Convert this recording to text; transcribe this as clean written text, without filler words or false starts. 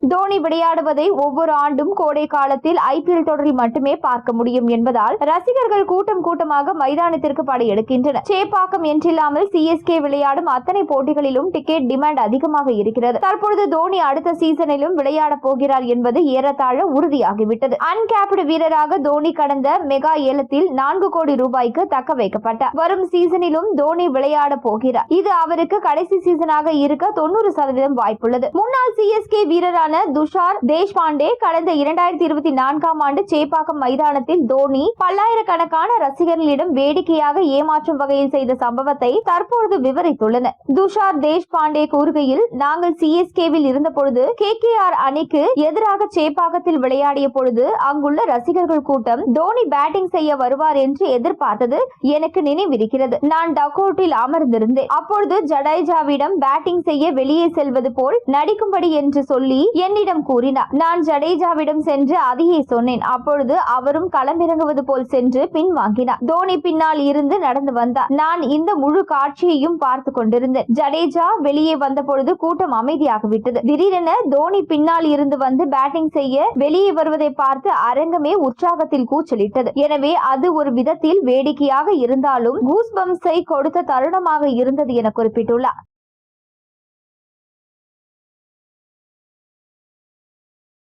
தோனி விளையாடுவதை ஒவ்வொரு ஆண்டும் கோடை காலத்தில் IPL தொடரில் மட்டுமே பார்க்க முடியும் என்பதால் ரசிகர்கள் கூட்டம் கூட்டமாக மைதானத்திற்கு படையெடுக்கின்றனர். சேப்பாக்கம் என்றில்லாமல் CSK விளையாடும் அத்தனை போட்டிகளிலும் டிக்கெட் டிமாண்ட் அதிகமாக இருக்கிறது. தற்பொழுது தோனி அடுத்த சீசனிலும் விளையாட போகிறார் என்பது ஏறத்தாழ உறுதியாகிவிட்டது. அன்கேப்டு வீரராக தோனி கடந்த மெகா ஏலத்தில் 4 கோடி ரூபாய்க்கு தக்க வைக்கப்பட்டார். வரும் சீசனிலும் தோனி விளையாட போகிறார். இது அவருக்கு கடைசி சீசனாக இருக்க 90% வாய்ப்புள்ளது. முன்னாள் CSK வீரரான துஷார் தேஷ்பாண்டே கடந்த 2024ஆம் ஆண்டு சேப்பாக்கம் மைதானத்தில் தோனி பல்லாயிரக்கணக்கான ரசிகர்களிடம் வேடிக்கையாக ஏமாற்றும் வகையில் செய்த சம்பவத்தை தற்பொழுது விவரித்துள்ளனர். துஷார் தேஷ்பாண்டே கூறுகையில், நாங்கள் CSKவில் இருந்த பொழுது KKR அணிக்கு எதிராக சேப்பாக்கத்தில் விளையாடிய பொழுது அங்குள்ள ரசிகர்கள் கூட்டம் தோனி பேட்டிங் செய்ய வருவார் என்று எதிர்பார்த்தது எனக்கு நினைவிருக்கிறது. நான் டக்அவுட்டில் அமர்ந்திருந்தேன். அப்பொழுது ஜடேஜாவிடம் பேட்டிங் செய்ய வெளியே செல்வது போல் நடிக்கும்படி என்று சொல்லி என்னிடம் கூறினார். நான் ஜடேஜாவிடம் சென்று அதையே சொன்னேன். அப்பொழுது அவரும் களமிறங்குவது போல் சென்று பின்வாங்கினார். தோனி பின்னால் இருந்து நடந்து வந்தார். நான் இந்த முழு காட்சியையும் பார்த்து கொண்டிருந்தேன். ஜடேஜா வெளியே வந்த பொழுது கூட்டம் அமைதியாகிவிட்டது. திடீரென தோனி பின்னால் இருந்து வந்து பேட்டிங் செய்ய வெளியே வருவதை பார்த்து அரங்கமே உற்சாகத்தில் கூச்சலிட்டது. எனவே அது ஒரு விதத்தில் வேடிக்கையாக இருந்தாலும் கூஸ்பம்ஸை கொடுத்த தருணமாக இருந்தது என குறிப்பிட்டுள்ளார்.